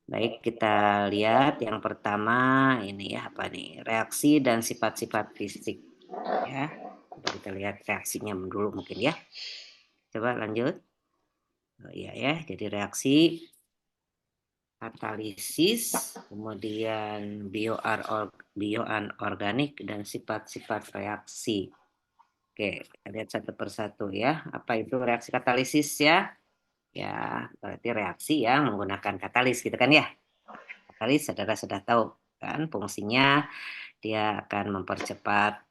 Baik, kita lihat yang pertama ini ya, apa nih, reaksi dan sifat-sifat fisik ya. Coba kita lihat reaksinya dulu mungkin ya. Coba lanjut. Oh iya ya, jadi reaksi, katalisis, kemudian bioanorganik dan sifat-sifat reaksi. Oke, kita lihat satu persatu ya. Apa itu reaksi katalisis ya? Ya, berarti reaksi yang menggunakan katalis gitu kan ya. Katalis saudara sudah tahu kan fungsinya, dia akan mempercepat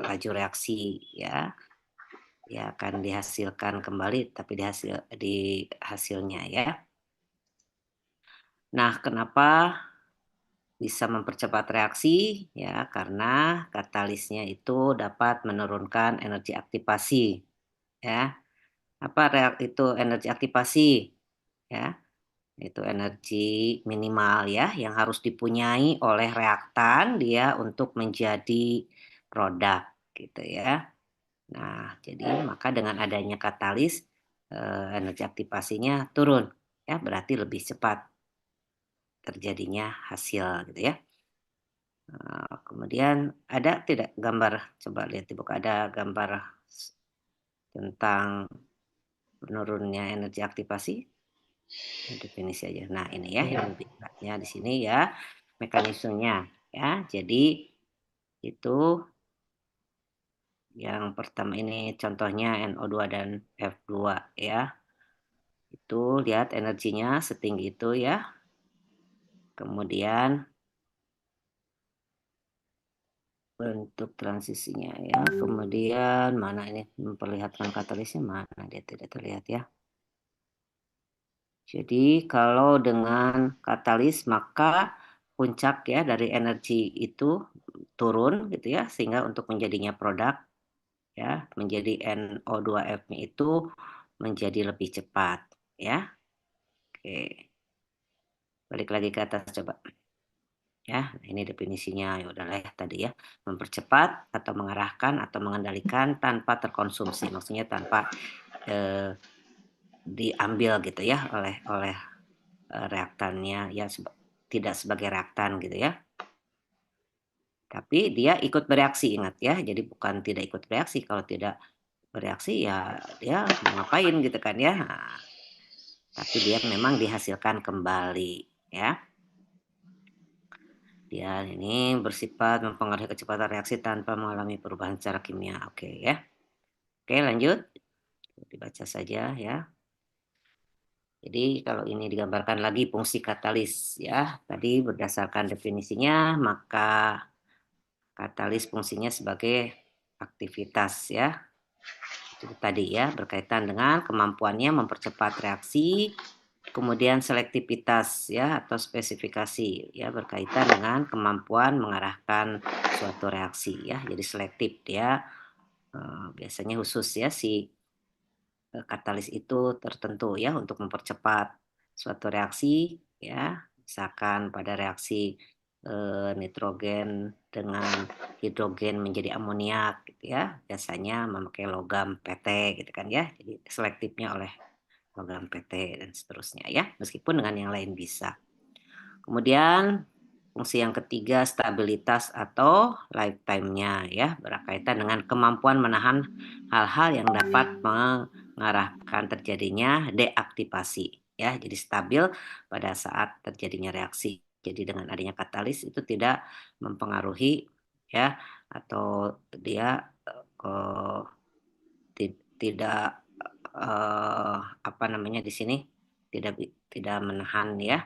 laju reaksi ya. Dia akan dihasilkan kembali tapi di hasilnya ya. Nah, kenapa bisa mempercepat reaksi? Ya, karena katalisnya itu dapat menurunkan energi aktivasi ya. Apa itu energi aktivasi? Ya, itu energi minimal ya yang harus dipunyai oleh reaktan dia untuk menjadi produk gitu ya. Nah, jadi maka dengan adanya katalis energi aktivasinya turun ya, berarti lebih cepat terjadinya hasil gitu ya. Kemudian ada tidak gambar, coba lihat di buku ada gambar tentang menurunnya energi aktivasi? Definisi aja. Nah, ini ya yang lebihnya di sini ya mekanismenya ya. Jadi itu yang pertama ini contohnya NO2 dan F2 ya. Itu lihat energinya setinggi itu ya. Kemudian bentuk transisinya ya. Kemudian mana ini memperlihatkan katalisnya, mana dia tidak terlihat ya. Jadi kalau dengan katalis maka puncak ya dari energi itu turun gitu ya, sehingga untuk menjadinya produk ya menjadi NO2F-nya itu menjadi lebih cepat ya. Oke. Balik lagi ke atas coba. Ya, ini definisinya ya udahlah ya tadi ya, mempercepat atau mengarahkan atau mengendalikan tanpa terkonsumsi. Maksudnya tanpa eh, diambil gitu ya oleh reaktannya ya tidak sebagai reaktan gitu ya. Tapi dia ikut bereaksi ingat ya. Jadi bukan tidak ikut bereaksi. Kalau tidak bereaksi ya dia mau ngapain gitu kan ya. Nah, tapi dia memang dihasilkan kembali ya. Dia ini bersifat mempengaruhi kecepatan reaksi tanpa mengalami perubahan secara kimia. Oke ya. Oke lanjut. Dibaca saja ya. Jadi kalau ini digambarkan lagi fungsi katalis ya. Tadi berdasarkan definisinya maka katalis fungsinya sebagai aktivitas ya. Itu tadi ya berkaitan dengan kemampuannya mempercepat reaksi, kemudian selektivitas ya atau spesifikasi ya berkaitan dengan kemampuan mengarahkan suatu reaksi ya. Jadi selektif dia biasanya khusus ya si katalis itu tertentu ya untuk mempercepat suatu reaksi ya. Misalkan pada reaksi nitrogen dengan hidrogen menjadi amoniak gitu ya. Biasanya memakai logam PT gitu kan ya. Jadi selektifnya oleh logam PT dan seterusnya ya. Meskipun dengan yang lain bisa. Kemudian fungsi yang ketiga stabilitas atau lifetime-nya ya berkaitan dengan kemampuan menahan hal-hal yang dapat mengarahkan terjadinya deaktivasi ya. Jadi stabil pada saat terjadinya reaksi. Jadi dengan adanya katalis itu tidak mempengaruhi ya atau dia tidak apa namanya di sini tidak tidak menahan ya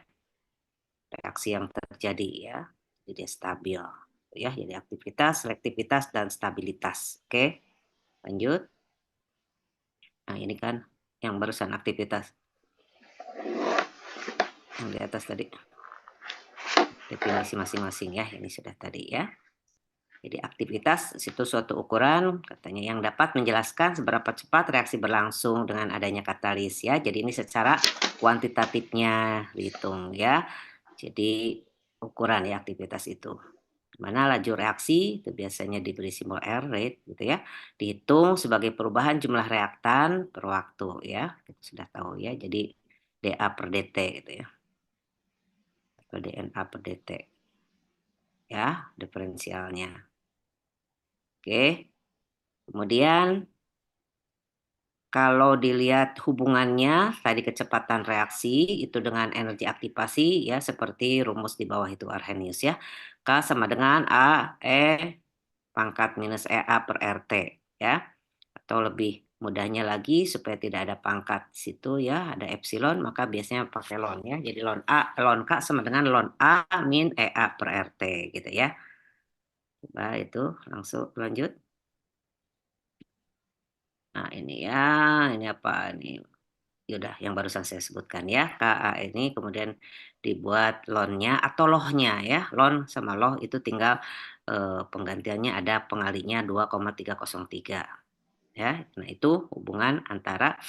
reaksi yang terjadi ya. Jadi dia stabil ya. Jadi aktivitas, selektivitas dan stabilitas. Oke, lanjut. Nah, ini kan yang barusan aktivitas yang di atas tadi. Definisi masing-masing ya. Ini sudah tadi ya. Jadi aktivitas itu suatu ukuran katanya yang dapat menjelaskan seberapa cepat reaksi berlangsung dengan adanya katalis ya. Jadi ini secara kuantitatifnya dihitung ya. Jadi ukuran ya aktivitas itu. Mana laju reaksi itu biasanya diberi simbol R rate gitu ya. Dihitung sebagai perubahan jumlah reaktan per waktu ya. Kita sudah tahu ya. Jadi DA per DT gitu ya. per dNA per dt. Ya, diferensialnya. Oke. Kemudian kalau dilihat hubungannya tadi kecepatan reaksi itu dengan energi aktivasi ya seperti rumus di bawah itu Arrhenius ya. K sama dengan A E pangkat minus EA per RT ya. Atau lebih mudahnya lagi supaya tidak ada pangkat di situ ya, ada epsilon maka biasanya pakai ln ya. Jadi ln K sama dengan ln A min EA per RT gitu ya. Coba itu langsung lanjut. Nah, ini ya, ini apa ini? Yaudah, yang barusan saya sebutkan ya, KA ini kemudian dibuat lonnya atau lohnya ya. Lon sama loh itu tinggal penggantiannya ada pengalinya 2,303 ya. Nah, itu hubungan antara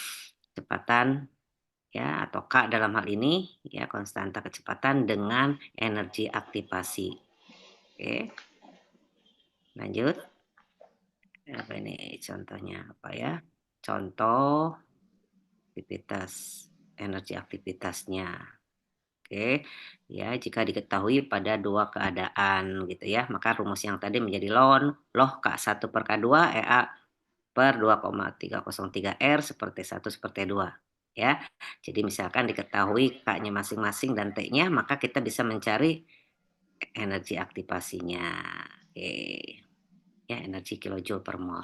kecepatan ya atau K dalam hal ini ya konstanta kecepatan dengan energi aktivasi. Oke. Lanjut. Apa ini contohnya apa ya? Contoh aktivitas energi aktivitasnya. Oke, ya jika diketahui pada dua keadaan gitu ya, maka rumus yang tadi menjadi loh K1 per K2 EA per 2,303 R seperti 1 seperti 2 ya. Jadi misalkan diketahui K-nya masing-masing dan T-nya, maka kita bisa mencari energi aktivasinya. Oke. Ya, energi kilojoule per mol.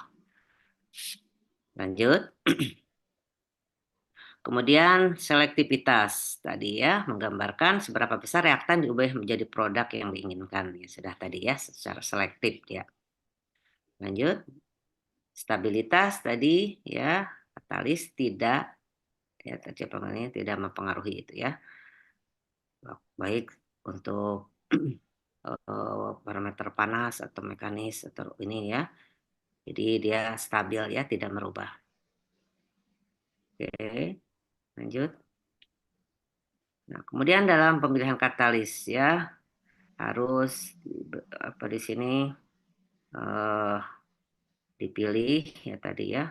Lanjut. Kemudian selektivitas tadi ya menggambarkan seberapa besar reaktan diubah menjadi produk yang diinginkan ya sudah tadi ya secara selektif ya. Lanjut stabilitas tadi ya katalis tidak ya tadi tidak mempengaruhi itu ya baik untuk parameter panas atau mekanis atau ini ya. Jadi dia stabil ya tidak merubah. Oke lanjut. Nah kemudian dalam pemilihan katalis ya harus apa di sini dipilih ya tadi ya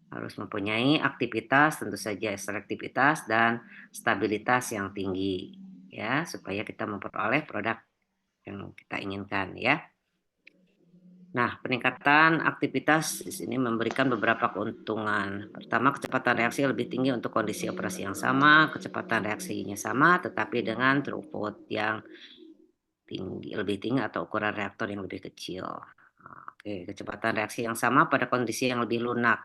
harus mempunyai aktivitas tentu saja selektivitas dan stabilitas yang tinggi ya supaya kita memperoleh produk yang kita inginkan ya. Nah, peningkatan aktivitas di sini memberikan beberapa keuntungan. Pertama, kecepatan reaksi lebih tinggi untuk kondisi operasi yang sama, kecepatan reaksinya sama tetapi dengan throughput yang lebih tinggi atau ukuran reaktor yang lebih kecil. Oke, kecepatan reaksi yang sama pada kondisi yang lebih lunak,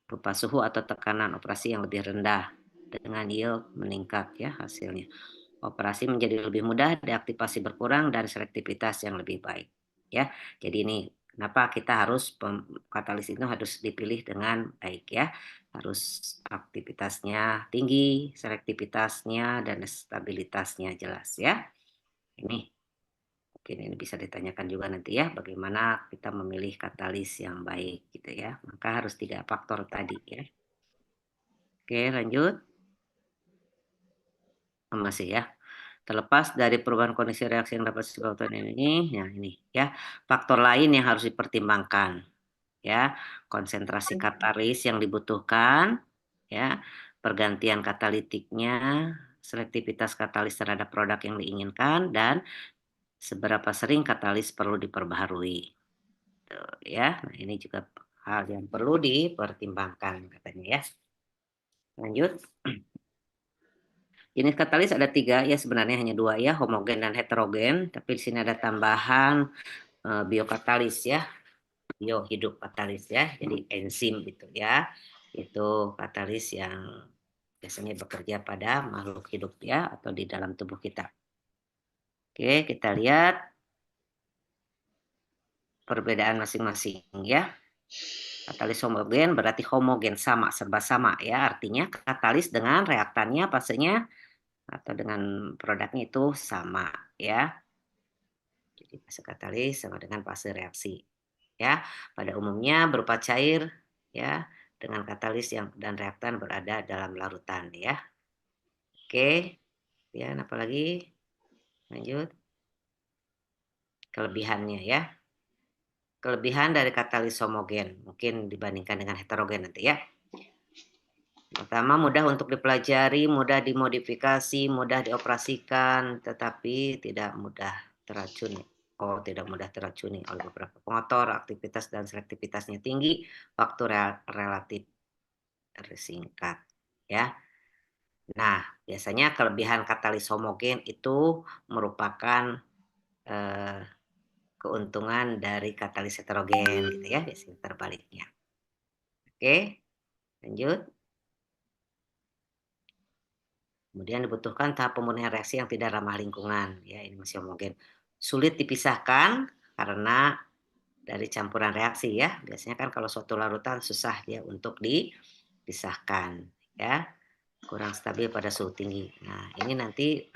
berupa suhu atau tekanan operasi yang lebih rendah, dengan yield meningkat ya hasilnya. Operasi menjadi lebih mudah, deaktivasi berkurang, dan selektivitas yang lebih baik. Ya, jadi ini kenapa kita harus katalis itu harus dipilih dengan baik ya, harus aktivitasnya tinggi, selektivitasnya dan stabilitasnya jelas ya. Ini mungkin ini bisa ditanyakan juga nanti ya, bagaimana kita memilih katalis yang baik gitu ya. Maka harus 3 faktor tadi ya. Oke, lanjut. Masih ya. Terlepas dari perubahan kondisi reaksi yang dapat disebabkan ini, ya ini ya, faktor lain yang harus dipertimbangkan ya, konsentrasi katalis yang dibutuhkan ya, pergantian katalitiknya, selektivitas katalis terhadap produk yang diinginkan dan seberapa sering katalis perlu diperbaharui. Tuh, ya. Nah, ini juga hal yang perlu dipertimbangkan katanya ya. Lanjut. Jenis katalis ada 3 ya sebenarnya hanya 2 ya, homogen dan heterogen. Tapi di sini ada tambahan biokatalis ya, biohidup katalis ya, jadi enzim gitu ya. Itu katalis yang biasanya bekerja pada makhluk hidup ya atau di dalam tubuh kita. Oke, kita lihat perbedaan masing-masing ya. Katalis homogen berarti homogen sama, serba sama ya. Artinya katalis dengan reaktannya pastinya atau dengan produknya itu sama ya. Jadi fase katalis sama dengan fase reaksi ya. Pada umumnya berupa cair ya dengan katalis yang dan reaktan berada dalam larutan ya. Oke. Ya, apa lagi? Lanjut. Kelebihannya ya. Kelebihan dari katalis homogen mungkin dibandingkan dengan heterogen nanti ya. Pertama, mudah untuk dipelajari, mudah dimodifikasi, mudah dioperasikan, tetapi tidak mudah teracuni. Oh, tidak mudah teracuni oleh beberapa pengotor, aktivitas dan selektivitasnya tinggi, waktu relatif singkat. Ya. Nah, biasanya kelebihan katalis homogen itu merupakan keuntungan dari katalis heterogen, gitu ya, biasanya terbaliknya. Oke, lanjut. Kemudian dibutuhkan tahap pemulihan reaksi yang tidak ramah lingkungan. Ya, ini masih homogen. Sulit dipisahkan karena dari campuran reaksi ya. Biasanya kan kalau suatu larutan susah dia untuk dipisahkan. Ya, kurang stabil pada suhu tinggi. Nah, ini nanti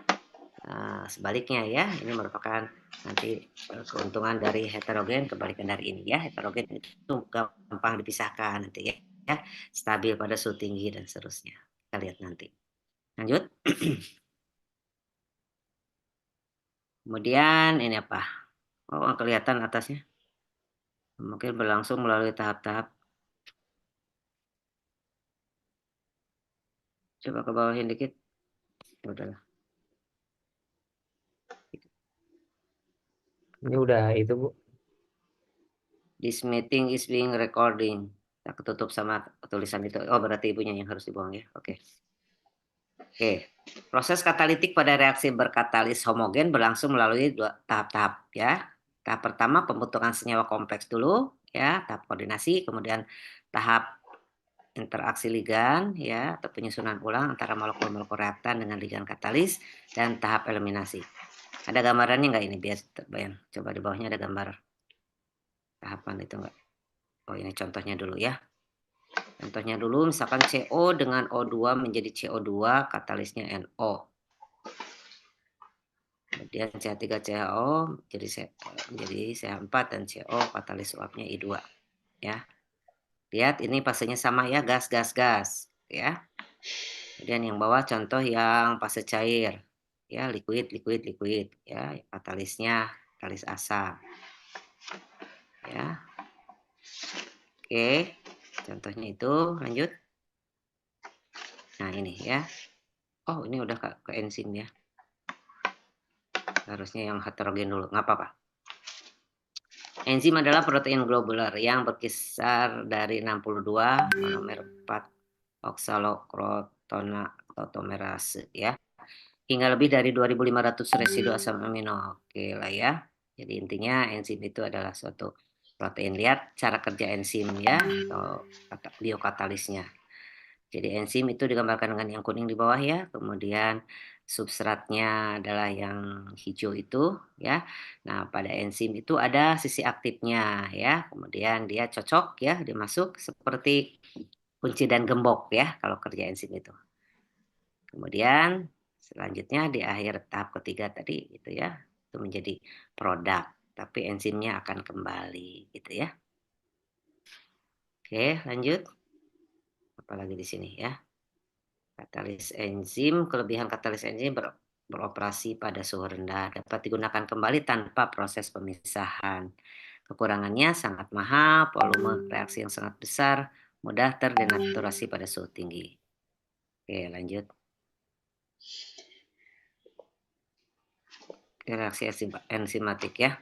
sebaliknya ya. Ini merupakan nanti keuntungan dari heterogen, kebalikan dari ini ya. Heterogen itu gampang dipisahkan nanti ya. Stabil pada suhu tinggi dan seterusnya. Kita lihat nanti. Lanjut. Kemudian ini apa? Oh, kelihatan atasnya. Mungkin berlangsung melalui tahap-tahap. Coba ke bawahin dikit. Udahlah. Ini udah itu, Bu. This meeting is being recording. Kita ketutup sama tulisan itu. Oh, berarti ibunya yang harus dibuang ya. Oke. Oke. Proses katalitik pada reaksi berkatalis homogen berlangsung melalui dua tahap-tahap ya. Tahap pertama pembentukan senyawa kompleks dulu ya, tahap koordinasi, kemudian tahap interaksi ligan ya atau penyusunan ulang antara molekul-molekul reaktan dengan ligan katalis dan tahap eliminasi. Ada gambarannya nggak ini biar terbayang? Coba di bawahnya ada gambar tahapan itu enggak? Oh, ini contohnya dulu ya. Contohnya dulu misalkan CO dengan O2 menjadi CO2, katalisnya NO. Kemudian CH3CHO menjadi CH4 dan CO, katalis uapnya I2 ya. Lihat ini fasenya sama ya, gas gas gas ya. Kemudian yang bawah contoh yang fase cair ya, liquid liquid liquid ya, katalisnya katalis asam ya. Oke, contohnya itu lanjut. Nah ini ya. Oh ini udah ke enzim ya. Harusnya yang heterogen dulu, nggak apa-apa. Enzim adalah protein globular yang berkisar dari 62 monomer 4 oksalokrotona ya hingga lebih dari 2.500 residu asam amino. Oke lah ya. Jadi intinya enzim itu adalah suatu protein. Lihat cara kerja enzim ya atau biokatalisnya. Jadi enzim itu digambarkan dengan yang kuning di bawah ya. Kemudian substratnya adalah yang hijau itu ya. Nah, pada enzim itu ada sisi aktifnya ya. Kemudian dia cocok ya, dimasuk seperti kunci dan gembok ya kalau kerja enzim itu. Kemudian selanjutnya di akhir tahap ketiga tadi itu ya, itu menjadi produk, tapi enzimnya akan kembali gitu ya. Oke, lanjut. Apalagi di sini ya. Katalis enzim, kelebihan katalis enzim beroperasi pada suhu rendah, dapat digunakan kembali tanpa proses pemisahan. Kekurangannya sangat mahal, volume reaksi yang sangat besar, mudah terdenaturasi pada suhu tinggi. Oke, lanjut. Reaksi enzimatik ya.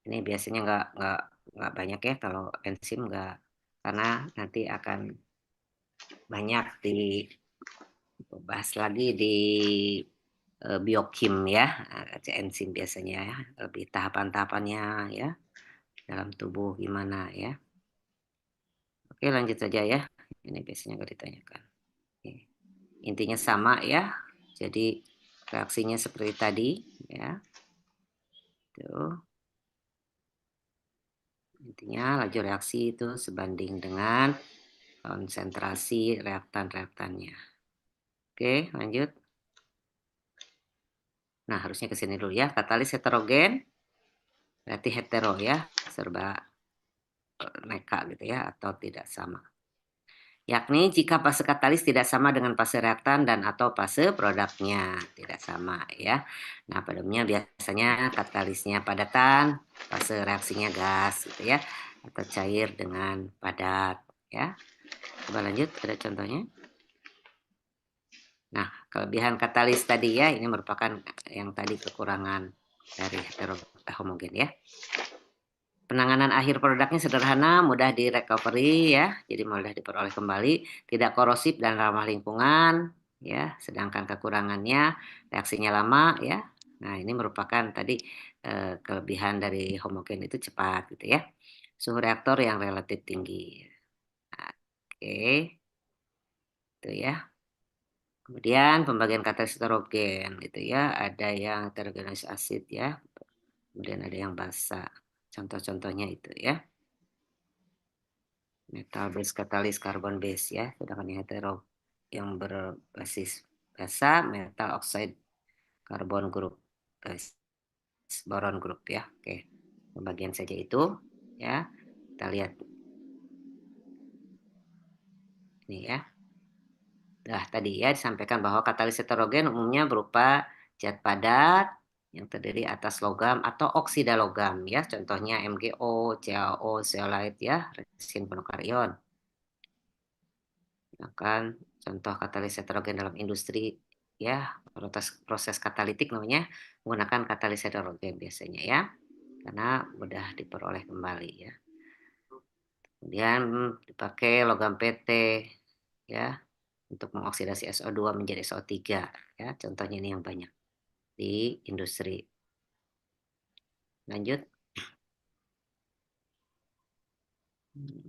Ini biasanya nggak banyak ya kalau enzim nggak, karena nanti akan banyak dibahas lagi di biokim ya, enzim biasanya ya, lebih tahapan-tahapannya ya dalam tubuh gimana ya. Oke lanjut saja ya, ini biasanya nggak ditanyakan. Oke. Intinya sama ya, jadi reaksinya seperti tadi ya. Tuh. Intinya laju reaksi itu sebanding dengan konsentrasi reaktan-reaktannya. Oke, lanjut. Nah, harusnya ke sini dulu ya. Katalis heterogen, berarti hetero ya, serba neka gitu ya, atau tidak sama. Yakni jika fase katalis tidak sama dengan fase reaktan dan atau fase produknya tidak sama ya. Nah, pada umumnya biasanya katalisnya padatan, fase reaksinya gas gitu ya, atau cair dengan padat ya. Coba lanjut, ada contohnya? Nah, kelebihan katalis tadi ya, ini merupakan yang tadi kekurangan dari homogen ya. Penanganan akhir produknya sederhana, mudah di-recovery ya, jadi mudah diperoleh kembali, tidak korosif dan ramah lingkungan ya, sedangkan kekurangannya reaksinya lama ya. Nah, ini merupakan tadi kelebihan dari homogen itu cepat gitu ya. Suhu reaktor yang relatif tinggi. Oke, itu ya. Kemudian pembagian katalis heterogen gitu ya, ada yang heterogeneous acid ya, kemudian ada yang basa. Contoh-contohnya itu ya. Metal base katalis karbon base ya, sedangkan yang hetero yang berbasis basa metal oxide karbon group boron group ya. Oke, pembagian saja itu ya. Kita lihat ini ya. Nah, tadi ya disampaikan bahwa katalis heterogen umumnya berupa zat padat yang terdiri atas logam atau oksida logam ya. Contohnya MgO, CaO, zeolite ya, resin penukar ion. Kan contoh katalis heterogen dalam industri ya, proses katalitik namanya menggunakan katalis heterogen biasanya ya, karena mudah diperoleh kembali ya. Kemudian dipakai logam PT ya untuk mengoksidasi SO2 menjadi SO3 ya, contohnya ini yang banyak di industri. Lanjut.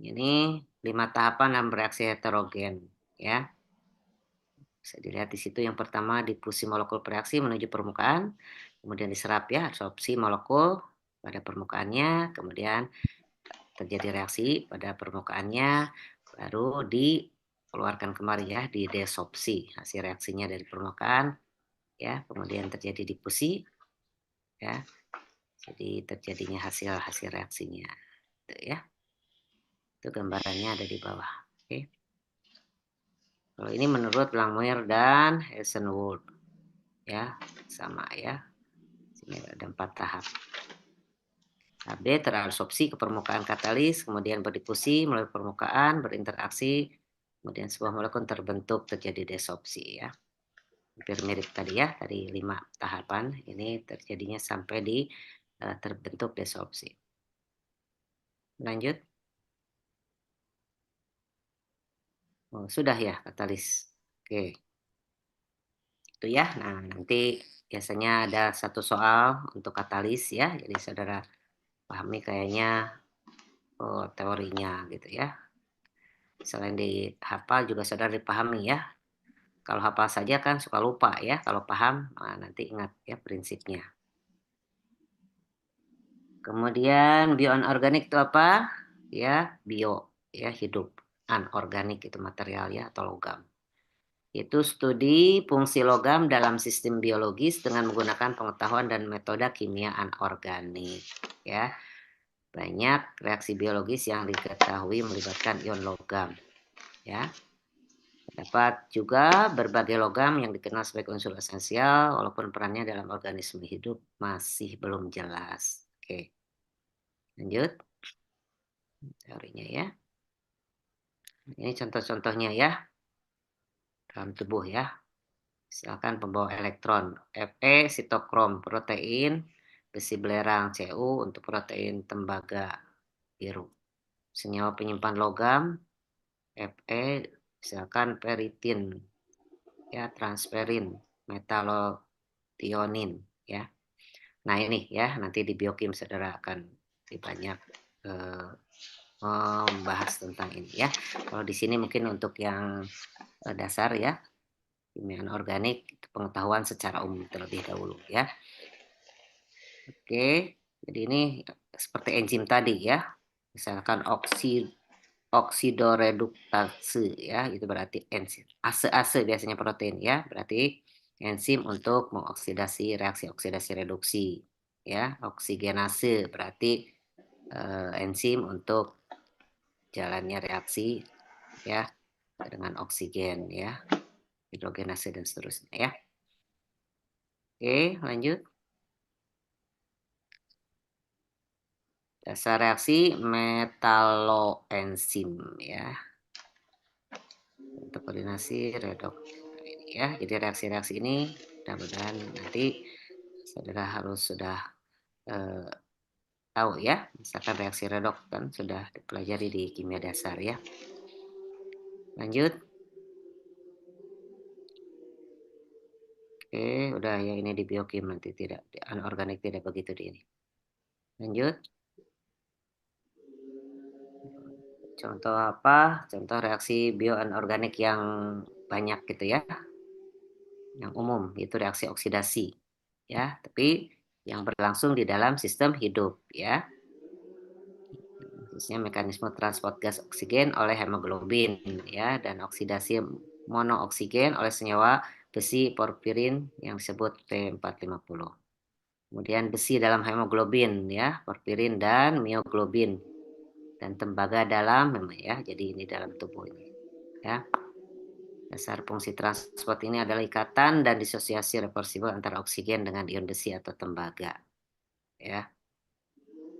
Ini 5 tahapan dalam reaksi heterogen ya. Bisa dilihat di situ yang pertama difusi molekul bereaksi menuju permukaan, kemudian diserap ya, absorpsi molekul pada permukaannya, kemudian terjadi reaksi pada permukaannya, baru dikeluarkan kembali ya, di desorpsi hasil reaksinya dari permukaan ya, kemudian terjadi difusi ya, jadi terjadinya hasil reaksinya itu ya. Itu gambarannya ada di bawah. Oke. Kalau ini menurut Langmuir dan Hazelwood ya, sama ya. Sini ada 4 tahap. Tahap D terabsorpsi ke permukaan katalis, kemudian berdifusi melalui permukaan, berinteraksi, kemudian sebuah molekul terbentuk terjadi desorpsi ya. Hampir mirip tadi ya, dari 5 tahapan, ini terjadinya sampai di terbentuk desorpsi. Lanjut. Oh, sudah ya katalis. Oke. Itu ya. Nah, nanti biasanya ada satu soal untuk katalis ya. Jadi saudara pahami kayaknya teorinya gitu ya. Selain dihafal juga saudara dipahami ya. Kalau hafal saja kan suka lupa ya. Kalau paham nanti ingat ya prinsipnya. Kemudian bioanorganik itu apa? Ya, bio ya hidup. Anorganik itu material ya atau logam. Itu studi fungsi logam dalam sistem biologis dengan menggunakan pengetahuan dan metode kimia anorganik ya. Banyak reaksi biologis yang diketahui melibatkan ion logam ya. Dapat juga berbagai logam yang dikenal sebagai unsur esensial walaupun perannya dalam organisme hidup masih belum jelas. Oke. Lanjut teorinya ya. Ini contoh-contohnya ya dalam tubuh ya. Misalkan pembawa elektron Fe sitokrom protein, besi belerang Cu untuk protein tembaga biru. Senyawa penyimpan logam Fe misalkan peritin ya, transferin, metalothionin ya. Nah ini ya nanti di biokim saudara akan lebih banyak membahas tentang ini ya. Kalau di sini mungkin untuk yang dasar ya, kimia organik pengetahuan secara umum terlebih dahulu ya. Oke, jadi ini seperti enzim tadi ya. Misalkan oksidoreduktase ya, itu berarti enzim. Ase biasanya protein ya, berarti enzim untuk mengoksidasi reaksi oksidasi reduksi ya. Oksigenase berarti enzim untuk jalannya reaksi ya dengan oksigen ya, hidrogenase dan seterusnya ya. Oke, lanjut. Dasar reaksi metaloenzim ya. untuk koordinasi redox. Nah, ini ya, jadi reaksi-reaksi ini mudah-mudahan nanti saudara harus sudah tahu ya, misalkan reaksi redox kan sudah dipelajari di kimia dasar ya. Lanjut. Oke, udah ya, ini di biokim, nanti tidak, di anorganik tidak begitu di ini. Lanjut. Contoh apa? Contoh reaksi bioanorganik yang banyak gitu ya. Yang umum itu reaksi oksidasi. Ya, tapi yang berlangsung di dalam sistem hidup ya. Khususnya mekanisme transport gas oksigen oleh hemoglobin ya, dan oksidasi monooksigen oleh senyawa besi porfirin yang disebut P450. Kemudian besi dalam hemoglobin ya, porfirin dan mioglobin, dan tembaga dalam ya, jadi ini dalam tubuh ini ya. Dasar fungsi transport ini adalah ikatan dan disosiasi reversibel antara oksigen dengan ion besi atau tembaga ya.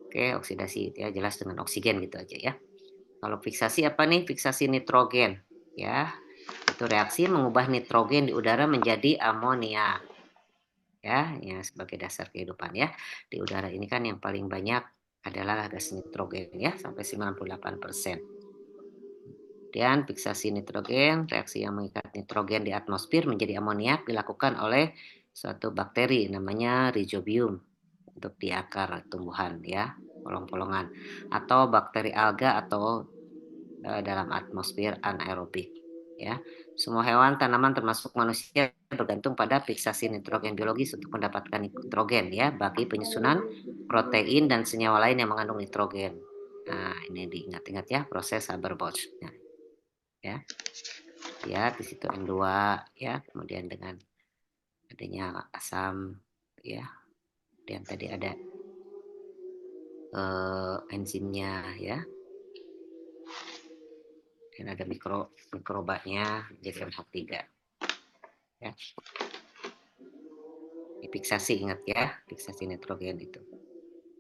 Oke, oksidasi ya, jelas dengan oksigen gitu aja ya. Kalau fiksasi apa nih? Fiksasi nitrogen ya. Itu reaksi mengubah nitrogen di udara menjadi amonia ya, sebagai dasar kehidupan ya. Di udara ini kan yang paling banyak adalah gas nitrogen ya, sampai 98%. Kemudian fiksasi nitrogen, reaksi yang mengikat nitrogen di atmosfer menjadi amoniak dilakukan oleh suatu bakteri namanya Rhizobium untuk di akar tumbuhan ya, polong-polongan, atau bakteri alga atau dalam atmosfer anaerobik ya. Semua hewan, tanaman termasuk manusia bergantung pada fiksasi nitrogen biologis untuk mendapatkan nitrogen ya, bagi penyusunan protein dan senyawa lain yang mengandung nitrogen. Nah, ini diingat-ingat ya, proses Haber-Bosch. Nah, ya. Ya, di situ N2 ya, kemudian dengan adanya asam ya. Dan tadi ada enzimnya ya. Dan ada mikrobanya jadi NH3 ya. Fiksasi, ingat ya, fiksasi nitrogen itu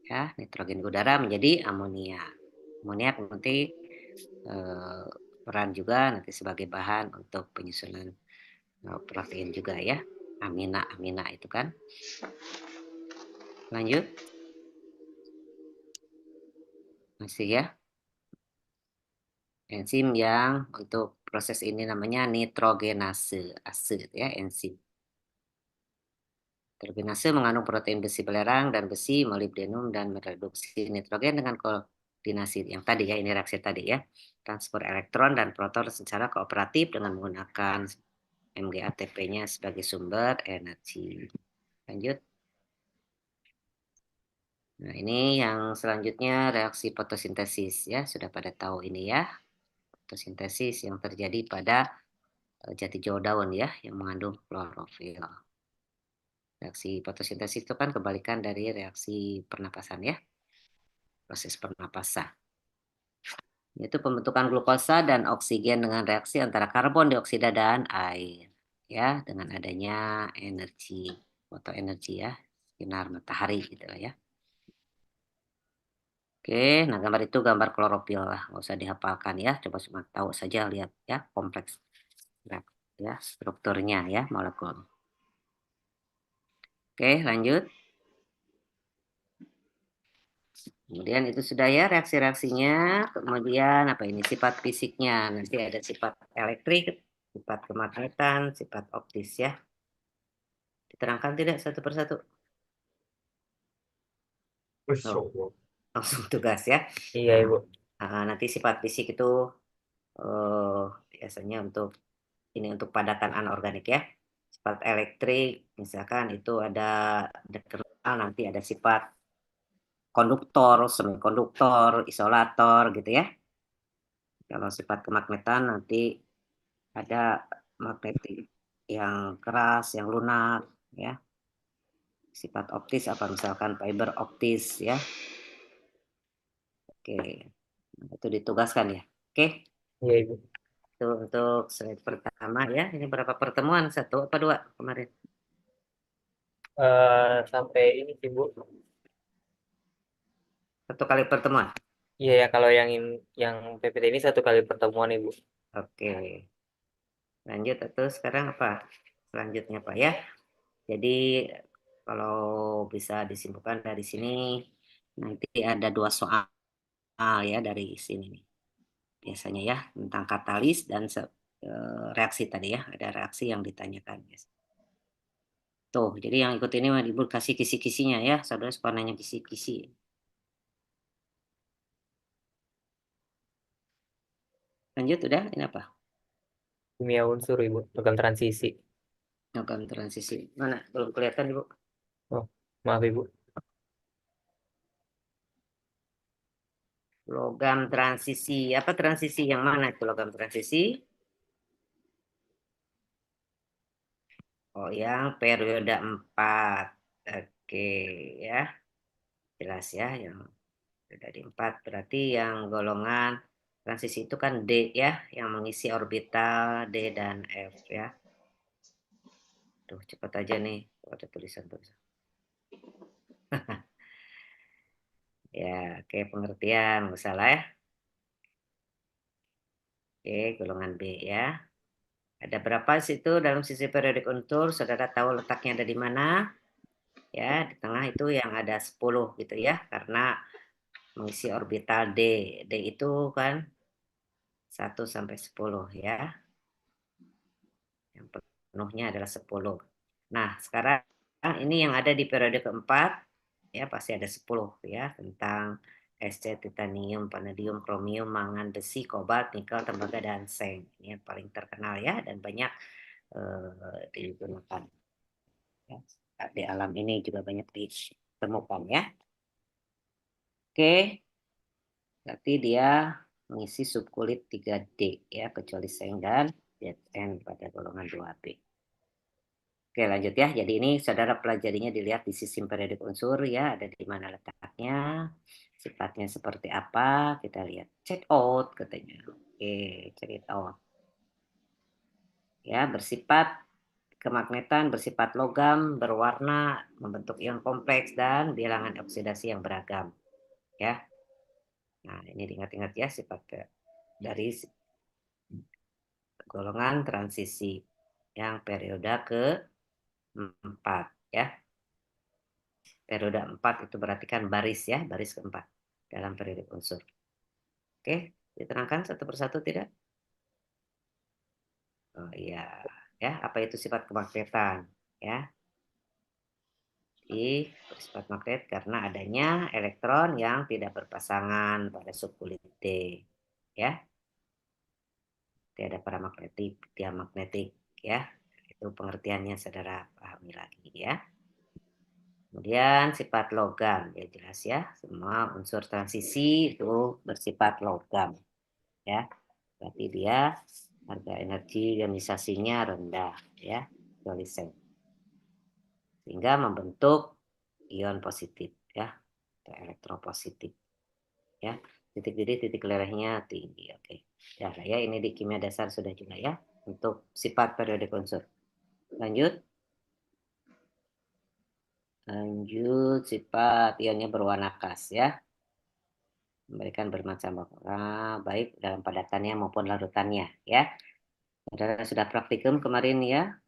ya, nitrogen udara menjadi amonia. Amonia nanti peran juga nanti sebagai bahan untuk penyusunan protein juga ya, amina itu kan. Lanjut masih ya, enzim yang untuk proses ini namanya nitrogenase ya, enzim. Nitrogenase mengandung protein besi belerang dan besi, molibdenum, dan mereduksi nitrogen dengan koordinasi yang tadi ya, ini reaksi tadi ya. Transport elektron dan proton secara kooperatif dengan menggunakan MgATP-nya sebagai sumber energi. Lanjut. Nah, ini yang selanjutnya reaksi fotosintesis ya, sudah pada tahu ini ya. Fotosintesis yang terjadi pada jati jauh daun ya, yang mengandung klorofil. Reaksi fotosintesis itu kan kebalikan dari reaksi pernapasan ya, proses pernapasan. Yaitu pembentukan glukosa dan oksigen dengan reaksi antara karbon dioksida dan air. Ya, dengan adanya energi, fotoenergi ya, sinar matahari gitu lah ya. Oke, nah gambar itu gambar klorofil lah, nggak usah dihafalkan ya, coba cuma tahu saja, lihat ya, kompleks ya, strukturnya ya, molekul. Oke, lanjut. Kemudian itu sudah ya reaksi-reaksinya, kemudian apa ini sifat fisiknya, nanti ada sifat elektrik, sifat kemagnetan, sifat optis ya. Diterangkan tidak satu persatu? Oh, langsung tugas ya. Iya, Ibu. Nanti sifat fisik itu biasanya untuk ini untuk padatan anorganik ya. Sifat elektrik misalkan itu ada nanti ada sifat konduktor, semikonduktor, isolator gitu ya. Kalau sifat kemagnetan nanti ada magnetik yang keras, yang lunak ya. Sifat optis apa misalkan fiber optis ya. Oke. Itu ditugaskan ya. Oke. Iya, Ibu. Itu untuk slide pertama ya. Ini berapa pertemuan? Satu apa dua kemarin? Sampai ini sih, Bu. Satu kali pertemuan. Iya ya, kalau yang PPT ini satu kali pertemuan, Ibu. Oke. Lanjut atau sekarang apa selanjutnya Pak ya. Jadi kalau bisa disimpulkan dari sini nanti ada 2 soal ya dari sini nih. Biasanya ya tentang katalis dan reaksi tadi ya, ada reaksi yang ditanyakan. Tuh, jadi yang ikut ini mah Ibu kasih kisi-kisinya ya, saudara suka nanya kisi-kisi. Lanjut udah, ini apa? Kimia unsur, Ibu. Logam transisi. Logam transisi. Mana? Belum kelihatan Ibu. Oh, maaf, Ibu. Logam transisi. Apa transisi yang mana itu logam transisi? Oh, yang periode 4. Oke, ya. Jelas ya, yang periode 4 berarti yang golongan transisi itu kan D ya, yang mengisi orbital D dan F ya. Tuh, cepat aja nih. Oh, ada tulisan-tulisan. Ya, oke pengertian, nggak salah ya. Oke, golongan B ya. Ada berapa situ dalam sisi periodik unsur? Saudara tahu letaknya ada di mana? Ya, di tengah itu yang ada 10 gitu ya, karena mengisi orbital D. D itu kan 1 sampai 10 ya. Yang penuhnya adalah 10. Nah, sekarang ini yang ada di periode keempat, ya pasti ada 10 ya, tentang SC, titanium, vanadium, kromium, mangan, besi, kobalt, nikel, tembaga, dan seng. Ini yang paling terkenal ya, dan banyak digunakan. Ya. Di alam ini juga banyak ditemukan ya. Oke, berarti dia mengisi subkulit 3D ya, kecuali seng dan Zn pada golongan 2B. Oke lanjut ya. Jadi ini saudara pelajarinya dilihat di sistem periodik unsur ya. Ada di mana letaknya. Sifatnya seperti apa. Kita lihat. Check out katanya. Oke check it out. Ya bersifat kemagnetan, bersifat logam, berwarna, membentuk ion kompleks dan bilangan oksidasi yang beragam. Ya. Nah ini diingat-ingat ya sifat dari golongan transisi yang periode keempat ya. Periode 4 itu berarti kan baris ya, baris keempat dalam periode unsur. Oke, diterangkan satu persatu tidak? Oh iya, ya apa itu sifat kemagnetan? Ya, bersifat magnet karena adanya elektron yang tidak berpasangan pada subkulit D. Ya, tidak paramagnetik, diamagnetik. Ya, itu pengertiannya saudara pahami lagi ya. Kemudian sifat logam, ya jelas ya, semua unsur transisi itu bersifat logam. Ya, berarti dia harga energi ionisasinya rendah ya, Joliseng. Sehingga membentuk ion positif ya, atau elektropositif ya. Titik didih, titik lelehnya tinggi. Oke. Ya, ya ini di kimia dasar sudah juga ya untuk sifat periodik unsur. Lanjut. Lanjut sifat ionnya berwarna khas ya. Memberikan bermacam warna baik dalam padatannya maupun larutannya ya. Saudara sudah praktikum kemarin ya,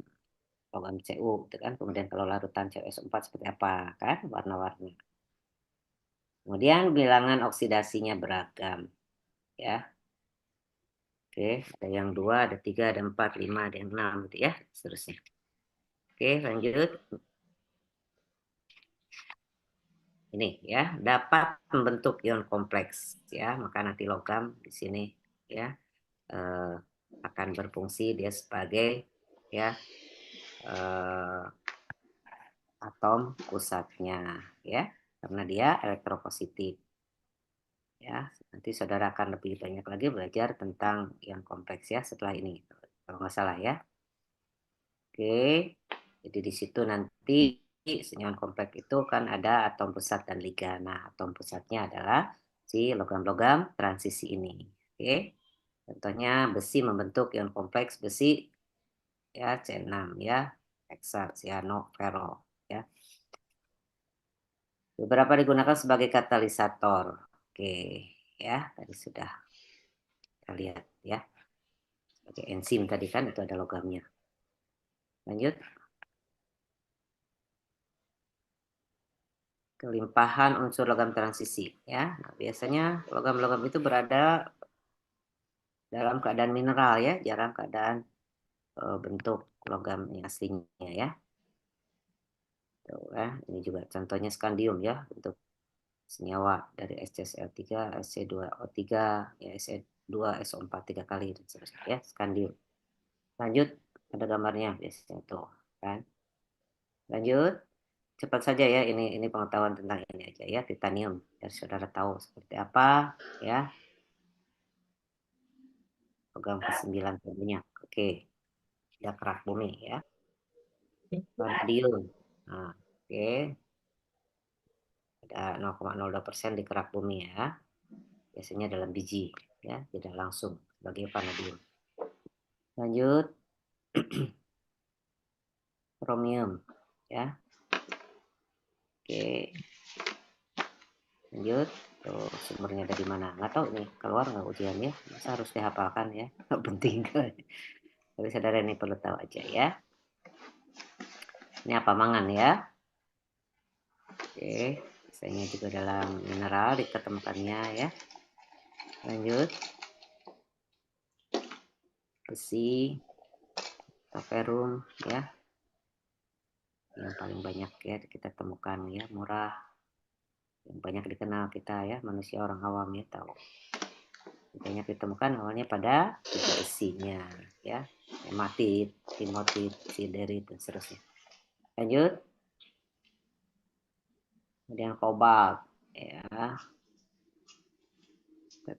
logam Cu gitu kan. Kemudian kalau larutan CuS4 seperti apa kan warna-warni. Kemudian bilangan oksidasinya beragam ya. Oke, ada yang 2, ada 3, ada 4, 5, ada yang 6 gitu ya, seterusnya. Oke, lanjut. Ini ya, dapat membentuk ion kompleks ya, maka nanti logam di sini ya eh, akan berfungsi dia sebagai ya eh, atom pusatnya ya, karena dia elektropositif. Ya, nanti saudara akan lebih banyak lagi belajar tentang yang kompleks ya setelah ini, kalau nggak salah ya. Oke, jadi di situ nanti senyawa kompleks itu kan ada atom pusat dan ligan. Nah, atom pusatnya adalah si logam-logam transisi ini. Oke, contohnya besi membentuk ion kompleks besi ya C6 ya, hexa, cyano, ferro ya. Beberapa digunakan sebagai katalisator. Oke, ya tadi sudah kita lihat ya. Sebagai enzim tadi kan itu ada logamnya. Lanjut. Kelimpahan unsur logam transisi ya. Nah, biasanya logam-logam itu berada dalam keadaan mineral ya, jarang keadaan bentuk logam yang aslinya ya. Tuh, ya. Ini juga contohnya skandium ya, bentuk senyawa dari SCSL3, SC2O3, ya SC2SO4 3 kali dan seterusnya ya, skandium. Lanjut, ada gambarnya biasanya tuh kan. Lanjut, cepat saja ya, ini pengetahuan tentang ini aja ya, titanium. Biar saudara tahu seperti apa ya, logam ke-9 tentunya. Oke, tidak kerak bumi ya. Vanadium. Nah, oke, ada 0,02% di kerak bumi ya. Biasanya dalam biji ya, tidak langsung sebagai vanadium. Lanjut, kromium ya. Oke, lanjut. Tuh, sumbernya dari mana? Nggak tahu nih, keluar nggak ujian ya? Masa harus dihafalkan ya? Nggak penting kan? Tapi saudara ini perlu tahu aja ya. Ini apa mangan ya? Oke, biasanya juga dalam mineral diketemukannya ya. Lanjut, besi, ferrum ya, yang paling banyak ya kita temukan ya, murah, yang banyak dikenal kita ya, manusia orang awam ya tahu. Banyak ditemukan awalnya pada besinya ya, hematit, timotit, siderit dan seterusnya. Lanjut, kemudian kobalt ya,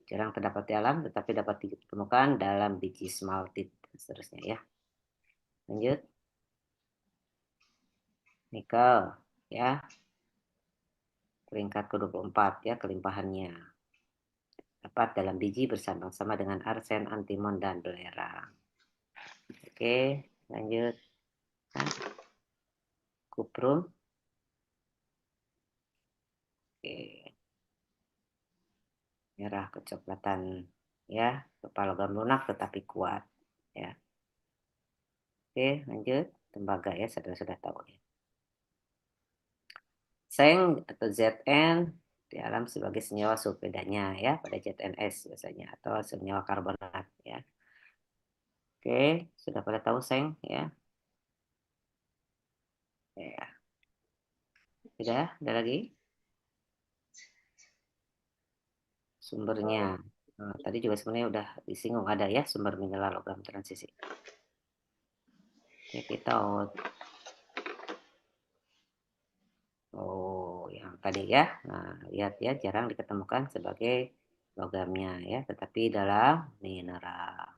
jarang terdapat di alam tetapi dapat ditemukan dalam biji smaltit dan seterusnya ya. Lanjut, nikel ya, peringkat ke-24 ya kelimpahannya. Dapat dalam biji bersama-sama dengan arsen, antimon, dan belerang. Oke, lanjut. Kuprum. Oke. Merah kecoklatan ya, kepala logam lunak tetapi kuat ya. Oke, lanjut. Tembaga ya, sudah tahu ya. Seng atau Zn di alam sebagai senyawa sulfidanya ya pada ZNS biasanya atau senyawa karbonat ya. Oke, sudah pada tahu seng ya. Ya, sudah ada lagi sumbernya. Nah, tadi juga sebenarnya udah disinggung ada ya sumber mineral logam transisi. Oke, kita yang tadi ya. Nah, lihat ya jarang diketemukan sebagai logamnya ya, tetapi dalam mineral.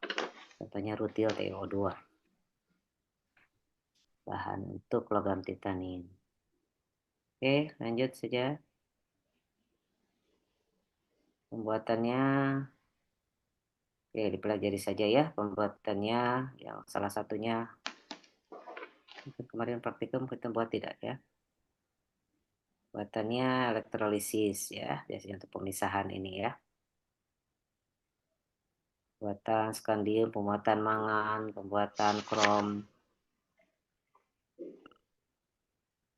Contohnya rutil TiO2. Bahan untuk logam titanium. Oke, lanjut saja. Pembuatannya, oke, dipelajari saja ya pembuatannya. Yang salah satunya kemarin praktikum kita buat tidak ya. Buatannya elektrolisis ya, biasanya untuk pemisahan ini ya. Pembuatan skandium, pembuatan mangan, pembuatan krom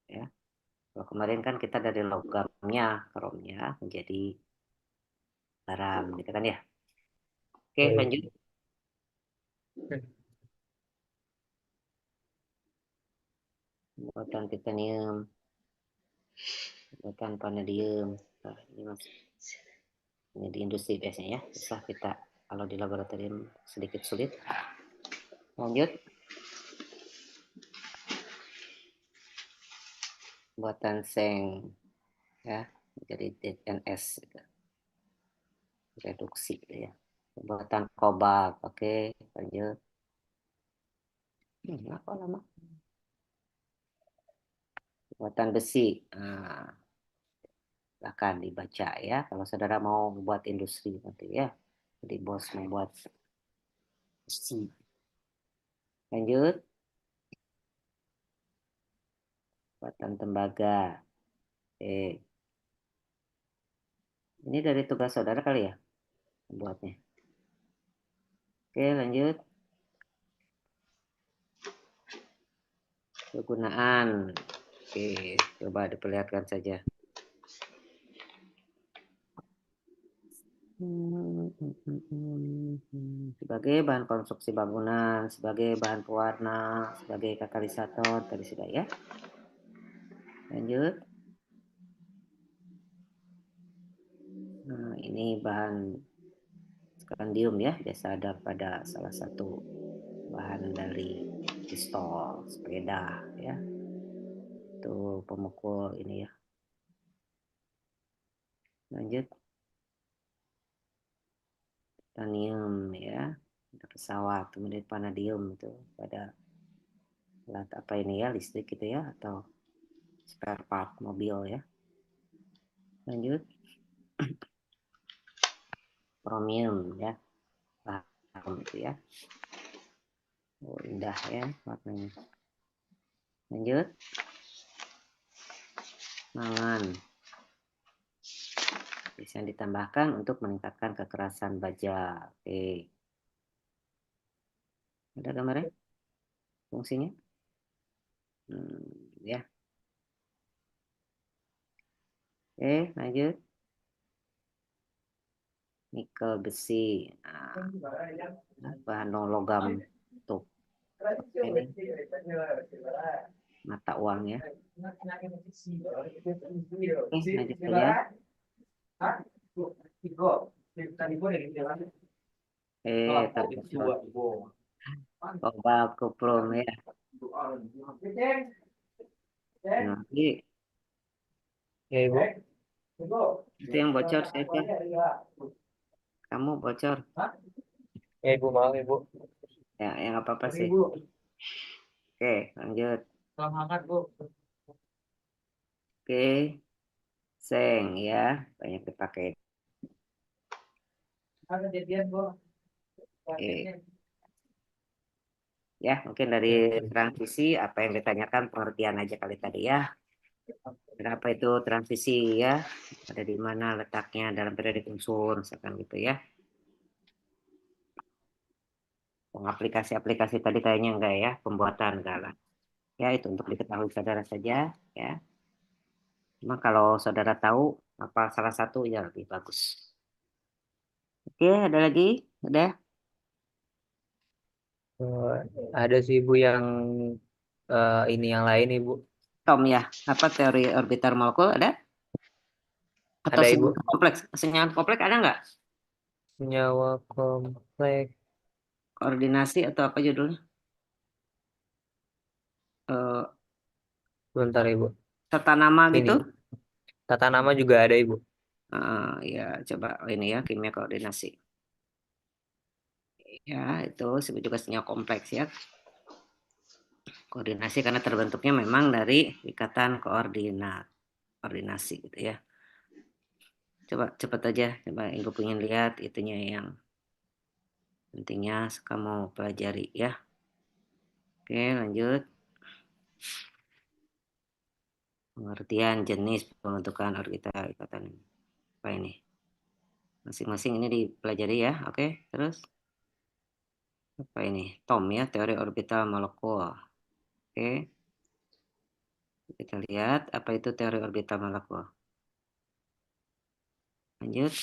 ya. Kalau kemarin kan kita dari logamnya, kromnya menjadi garam gitu kan ya. Oke, lanjut. Pembuatan titanium, pembuatan vanadium. Nah, ini masih ini di industri biasanya ya. Susah kita kalau di laboratorium sedikit sulit. Lanjut. Pembuatan seng ya, jadi DNS gitu. Reduksi gitu ya. Pembuatan kobalt, oke, lanjut. Apa lama? Pembuatan besi. Nah, akan dibaca ya kalau saudara mau membuat industri nanti ya. Jadi bos membuat besi. Lanjut. Pembuatan tembaga. Oke. Ini dari tugas saudara kali ya membuatnya. Oke, lanjut. kegunaan. Oke, coba diperlihatkan saja. Sebagai bahan konstruksi bangunan, sebagai bahan pewarna, sebagai katalisator, tadi sudah ya. Lanjut. Nah, ini bahan skandium ya, biasa ada pada salah satu bahan dari pistol, sepeda ya. Itu pemukul ini ya. Lanjut. Titanium ya, ada pesawat, kemudian vanadium itu pada alat apa ini ya, listrik gitu ya, atau spare part mobil ya. Lanjut. Kromium ya, bahan itu ya. Oh, indah ya warnanya. Lanjut. Mangan. Bisa ditambahkan untuk meningkatkan kekerasan baja. Oke. Ada gambarnya? Fungsinya? Ya. Oke, lanjut. Nikel besi. Nah, bahan logam untuk ini mata uang ya. Oke, lanjut saja. Coba kuprum ya. Nanti Ya Ibu. itu yang bocor siapa? Kamu bocor. Ya Ibu, maaf Ibu. Ya, yang apa-apa sih. Oke, lanjut. Oke, seng ya, banyak dipakai. Oke. Ya, mungkin dari transisi apa yang ditanyakan pengertian aja kali tadi ya. Kenapa itu transisi ya? Ada di mana letaknya dalam periodik unsur, misalkan gitu ya. Aplikasi-aplikasi tadi kayaknya enggak ya, pembuatan enggak lah. Ya, itu untuk diketahui saudara saja ya. Cuma kalau saudara tahu apa salah satu ya lebih bagus. Oke, ada lagi? Udah? Eh, ada sih Ibu yang ini yang lain Ibu. Tom ya, apa teori orbital molekul ada? Atau Ada Ibu. senyawa kompleks? Senyawa kompleks ada nggak? Senyawa kompleks. Koordinasi atau apa judulnya? Eh, Bentar Ibu. serta nama gitu? Ini. Tata nama juga ada Ibu. Ya, coba ini ya, kimia koordinasi. Ya, itu disebut juga senyawa kompleks ya. Koordinasi karena terbentuknya memang dari ikatan koordinat. Koordinasi gitu ya. Coba cepat aja, coba Ibu pengen lihat itunya yang pentingnya kamu pelajari ya. Oke, lanjut. Pengertian jenis pembentukan orbital ikatan. Apa ini? Masing-masing ini dipelajari ya. Oke, terus apa ini? Tom ya, teori orbital molekul. Oke, kita lihat apa itu teori orbital molekul. Lanjut.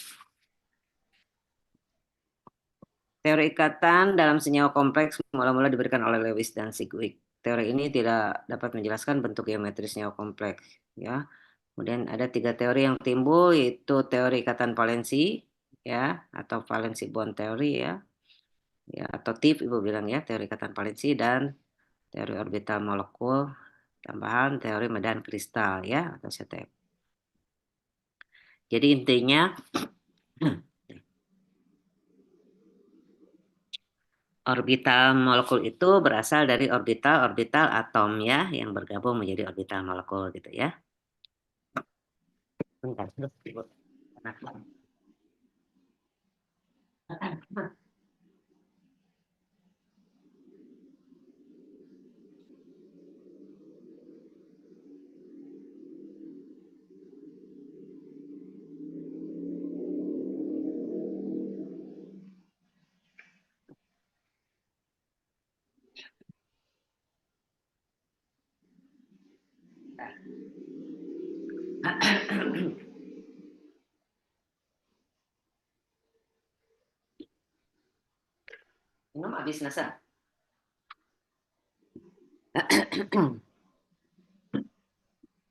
Teori ikatan dalam senyawa kompleks mula-mula diberikan oleh Lewis dan Sigwig. Teori ini tidak dapat menjelaskan bentuk geometris senyawa kompleks. Ya, kemudian ada tiga teori yang timbul, yaitu teori ikatan valensi, ya, atau valensi bond teori, ya, atau TIV Ibu bilang ya, teori ikatan valensi dan teori orbital molekul, tambahan teori medan kristal, ya, atau CTF. Jadi intinya orbital molekul itu berasal dari orbital-orbital atom ya yang bergabung menjadi orbital molekul gitu ya. Bentar, terus, Ibu. Kenapa? Minum habis nasa.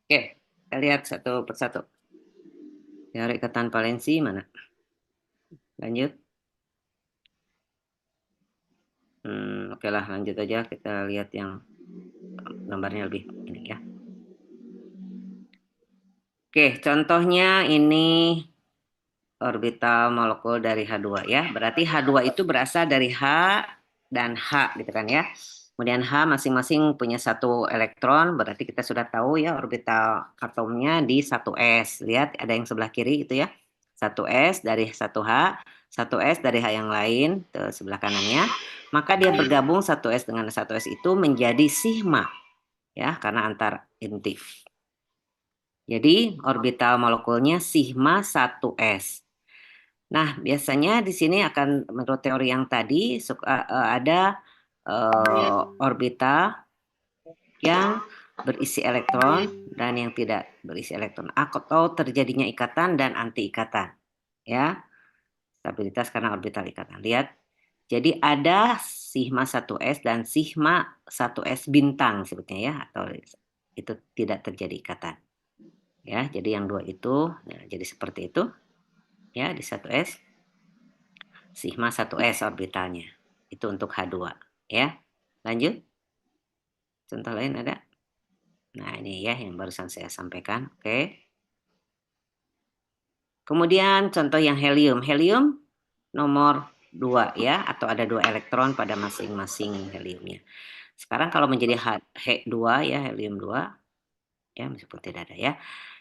Oke, kita lihat satu persatu. Teori ikatan valensi mana? Lanjut. Oke lah, lanjut aja. Kita lihat yang gambarnya lebih ini ya. Oke, contohnya ini orbital molekul dari H2 ya. Berarti H2 itu berasal dari H dan H gitu kan ya. Kemudian H masing-masing punya satu elektron, berarti kita sudah tahu ya orbital atomnya di 1s. Lihat ada yang sebelah kiri itu ya. 1s dari 1H, 1s dari H yang lain ke sebelah kanannya. Maka dia bergabung 1s dengan 1s itu menjadi sigma ya karena antar inti. Jadi orbital molekulnya sigma 1s. Nah, biasanya di sini akan menurut teori yang tadi ada orbital yang berisi elektron dan yang tidak berisi elektron atau terjadinya ikatan dan anti ikatan. Ya, stabilitas karena orbital ikatan. Lihat. Jadi ada sigma 1s dan sigma 1s bintang sebutnya ya atau itu tidak terjadi ikatan. Ya, jadi yang dua itu ya, jadi seperti itu. Ya, di 1s sigma 1s orbitalnya. Itu untuk H2 ya. Lanjut. Contoh lain ada? Nah, ini ya yang barusan saya sampaikan. Oke. Kemudian contoh yang helium. Helium nomor 2 ya atau ada 2 elektron pada masing-masing heliumnya. Sekarang kalau menjadi H2 ya helium 2 ya meskipun tidak ada ya.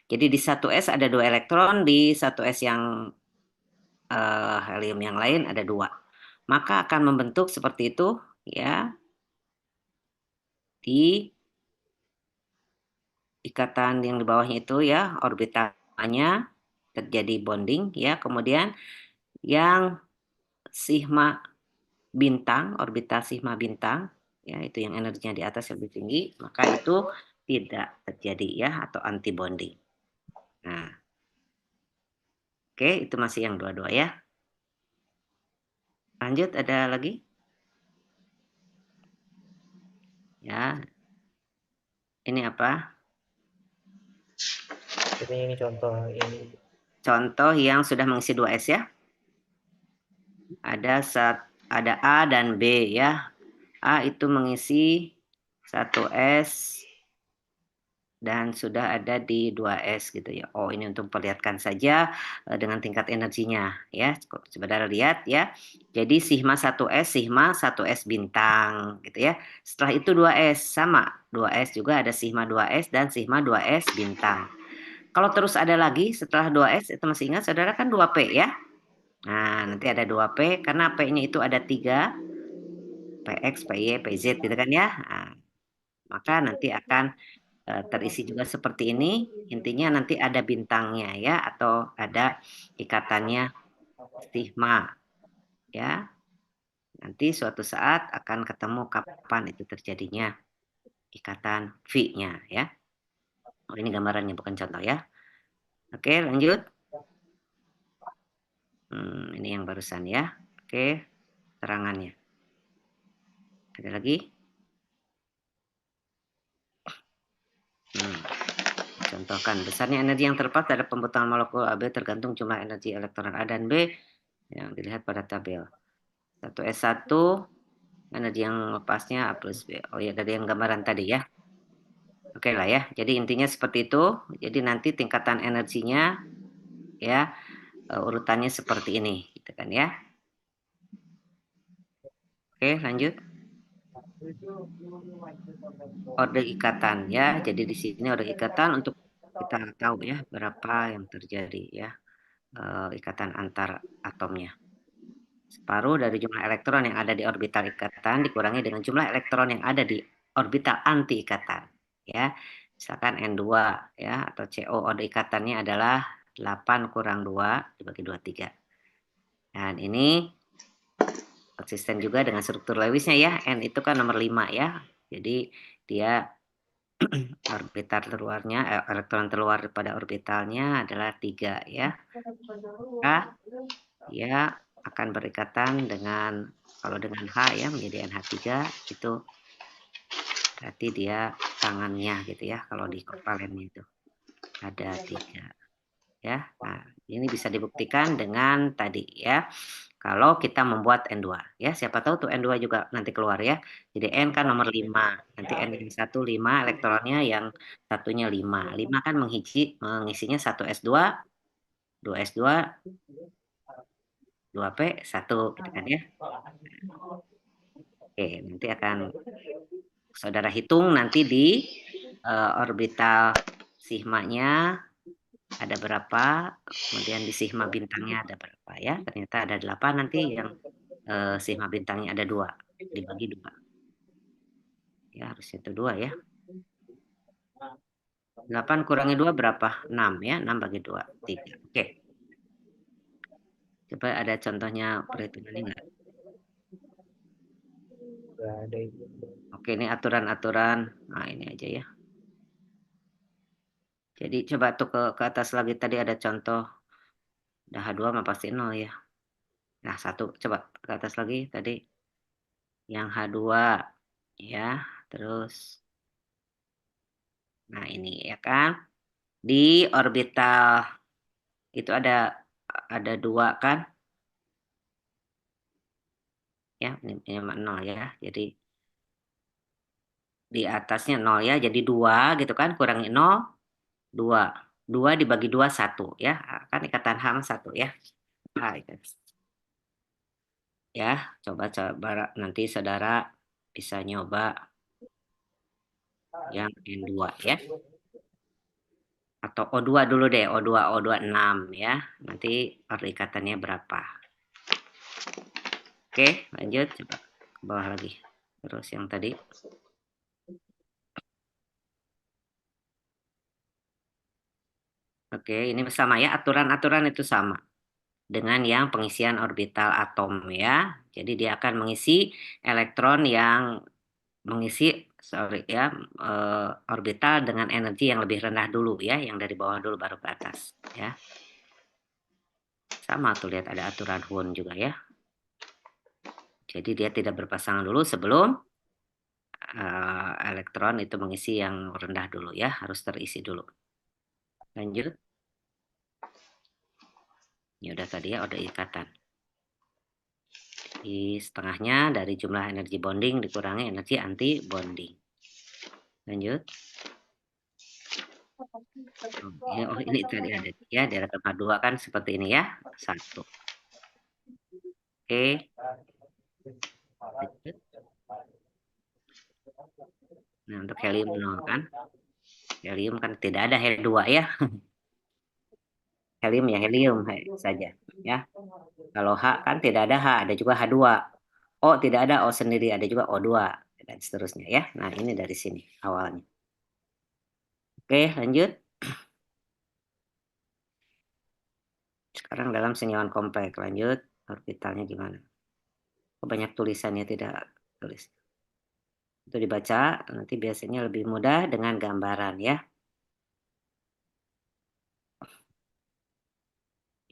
Jadi di 1s ada 2 elektron, di 1s yang helium yang lain ada 2. Maka akan membentuk seperti itu ya di ikatan yang di bawahnya itu ya orbitalnya terjadi bonding ya. Kemudian yang sigma bintang, orbital sigma bintang ya itu yang energinya di atas lebih tinggi, maka itu tidak terjadi ya atau anti bonding. Nah, oke itu masih yang dua-dua ya. Lanjut ada lagi? Ya. Ini apa? Ini contoh ini. Contoh yang sudah mengisi 2S ya. Ada A dan B ya. A itu mengisi 1S dan sudah ada di 2S gitu ya. Oh, ini untuk perlihatkan saja dengan tingkat energinya ya. Saudara lihat ya. Jadi sigma 1S, sigma 1S bintang gitu ya. Setelah itu 2S sama. 2S juga ada sigma 2S dan sigma 2S bintang. Kalau terus ada lagi setelah 2S itu masih ingat saudara kan 2P ya. Nah, nanti ada 2P karena P-nya itu ada 3. PX, PY, PZ gitu kan ya. Nah, maka nanti akan terisi juga seperti ini. Intinya nanti ada bintangnya ya atau ada ikatannya sigma ya. Nanti suatu saat akan ketemu kapan itu terjadinya ikatan V-nya ya. Oh, ini gambarannya bukan contoh ya. Oke, lanjut. Ini yang barusan ya. Oke, terangannya. Ada lagi? Contohkan, besarnya energi yang terlepas dari pembentukan molekul AB tergantung jumlah energi elektron A dan B yang dilihat pada tabel. 1S1, energi yang lepasnya A plus B. Oh ya, dari yang gambaran tadi ya. Oke lah ya, jadi intinya seperti itu. Jadi nanti tingkatan energinya ya urutannya seperti ini, gitu kan ya. Oke, lanjut. Orde ikatan ya. Jadi di sini orde ikatan untuk kita tahu ya berapa yang terjadi ya ikatan antar atomnya. Separuh dari jumlah elektron yang ada di orbital ikatan dikurangi dengan jumlah elektron yang ada di orbital anti ikatan. Ya, misalkan N2 ya atau CO orde ikatannya adalah 8 kurang 2 dibagi 23. Dan ini konsisten juga dengan struktur Lewisnya ya. N itu kan nomor 5 ya. Jadi dia orbital terluarnya, elektron terluar pada orbitalnya adalah 3 ya. Maka dia akan berikatan dengan, kalau dengan H ya menjadi NH3 itu berarti dia tangannya gitu ya, kalau di kovalennya itu ada 3 ya. Nah, ini bisa dibuktikan dengan tadi ya. Kalau kita membuat N2 ya, siapa tahu tuh N2 juga nanti keluar ya. Jadi N kan nomor 5. Nanti N yang 1 5, elektronnya yang satunya 5. 5 kan mengisinya 1 S2, 2 S2, 2P, 1 gitu kan ya. Oke, nanti akan saudara hitung nanti di orbital sigmanya ada berapa, kemudian di sigma bintangnya ada berapa ya. Ternyata ada 8 nanti yang sigma bintangnya ada 2, dibagi 2. Ya, harusnya itu 2 ya. 8 kurangi 2 berapa? 6 ya, 6 bagi 2, 3. Oke, coba ada contohnya perhitungannya enggak? Nggak ada itu. Oke, ini aturan-aturan. Nah, ini aja ya. Jadi coba tuh ke atas lagi tadi ada contoh. Udah H2 mah pasti 0 ya. Nah, 1 coba ke atas lagi tadi. Yang H2 ya. Terus nah ini ya kan. Di orbital itu ada 2 kan? Ya, ini 0 ya. Jadi di atasnya 0 ya. Jadi 2 gitu kan, kurangi 0, 2. 2 dibagi 2, 1 ya. Kan ikatan H 1 ya. Nah, itu. Ya, coba nanti saudara bisa nyoba yang N2 ya. Atau O2 dulu deh, O2, O2 6 ya. Nanti perikatannya berapa. Oke, lanjut. Coba ke bawah lagi. Terus yang tadi. Oke, ini sama ya. Aturan-aturan itu sama dengan yang pengisian orbital atom ya. Jadi dia akan mengisi elektron yang mengisi sorry ya orbital dengan energi yang lebih rendah dulu ya, yang dari bawah dulu baru ke atas ya. Sama tuh lihat ada aturan Hund juga ya. Jadi dia tidak berpasangan dulu sebelum elektron itu mengisi yang rendah dulu ya, harus terisi dulu. Lanjut. Ini udah tadi ya, udah ikatan. Di setengahnya dari jumlah energi bonding dikurangi energi anti bonding. Lanjut. Ini tadi ada ya, di atom H2 kan seperti ini ya. 1. Oke. Lanjut. Nah, untuk helium 0 kan. Helium kan tidak ada He2 ya. Helium ya helium saja ya. Kalau H kan tidak ada H, ada juga H2. O tidak ada O sendiri, ada juga O2 dan seterusnya ya. Nah, ini dari sini awalnya. Oke, lanjut. Sekarang dalam senyawan kompleks, lanjut. Orbitalnya gimana? Banyak tulisannya tidak tulis. Itu dibaca, nanti biasanya lebih mudah dengan gambaran ya.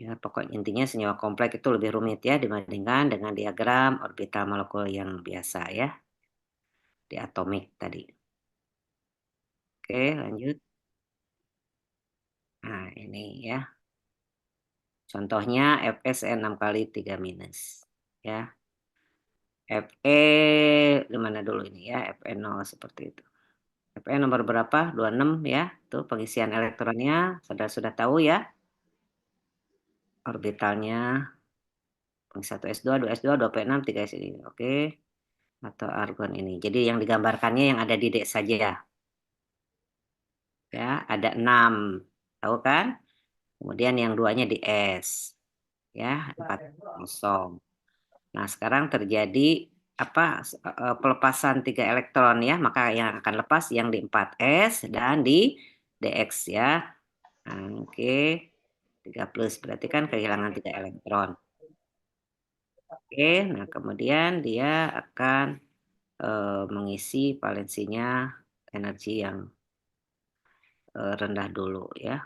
Ya, pokok intinya senyawa kompleks itu lebih rumit ya dibandingkan dengan diagram orbital molekul yang biasa ya. Di atomik tadi. Oke, lanjut. Nah, ini ya. Contohnya Fe 6 kali 3 minus. Ya. Fe di mana dulu ini ya? Fe 0 seperti itu. Fe nomor berapa? 26 ya. Tuh pengisian elektronnya sudah tahu ya. Orbitalnya 1s2, 2s2, 2p6, 3s ini. Oke. Atau argon ini. Jadi yang digambarkannya yang ada di D saja. Ya, ada 6. Tahu kan? Kemudian yang duanya di S. Ya, 4 kosong. Nah, sekarang terjadi pelepasan 3 elektron ya, maka yang akan lepas yang di 4s dan di Dx ya. Nah, oke. 3 plus berarti kan kehilangan 3 elektron. Oke, nah kemudian dia akan mengisi valensinya energi yang rendah dulu ya.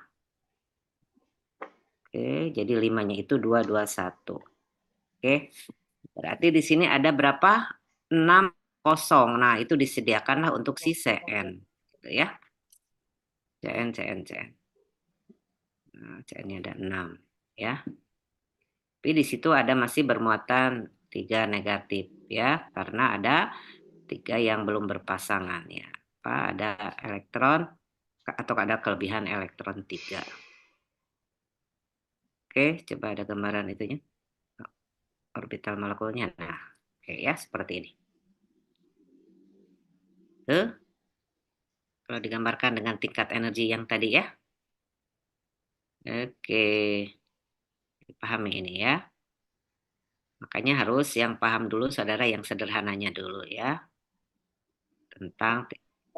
Oke, jadi 5-nya itu 221. Oke, berarti di sini ada berapa? 6 kosong. Nah, itu disediakanlah untuk si CN. Gitu ya. CN, CN, CN. Nah, CN-nya ada 6. Ya. Tapi di situ ada masih bermuatan 3 negatif. Ya, karena ada 3 yang belum berpasangan. Ya. Apa, ada elektron atau ada kelebihan elektron 3. Oke, coba ada gambaran itunya. Orbital molekulnya. Nah, oke ya, seperti ini. Tuh, kalau digambarkan dengan tingkat energi yang tadi ya. Oke, pahami ini ya. Makanya harus yang paham dulu saudara yang sederhananya dulu ya. Tentang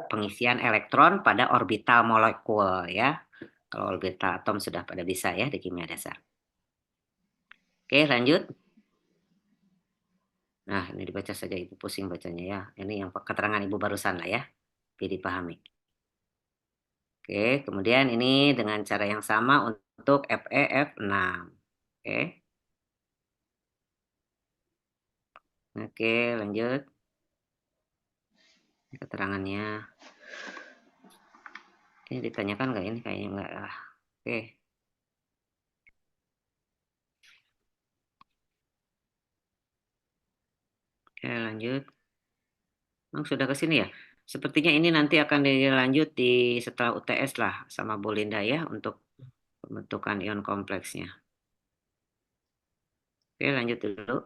pengisian elektron pada orbital molekul ya. Kalau orbital atom sudah pada bisa ya di kimia dasar. Oke, lanjut. Nah, ini dibaca saja, Ibu pusing bacanya ya. Ini yang keterangan Ibu barusan lah ya. Jadi dipahami. Oke, kemudian ini dengan cara yang sama untuk FeF6. Oke. Oke, lanjut. Keterangannya. Ini ditanyakan nggak ini? Kayaknya nggak lah. Oke. Oke, lanjut. Sudah ke sini ya? Sepertinya ini nanti akan dilanjut di setelah UTS lah sama Bu Linda ya untuk pembentukan ion kompleksnya. Oke, lanjut dulu.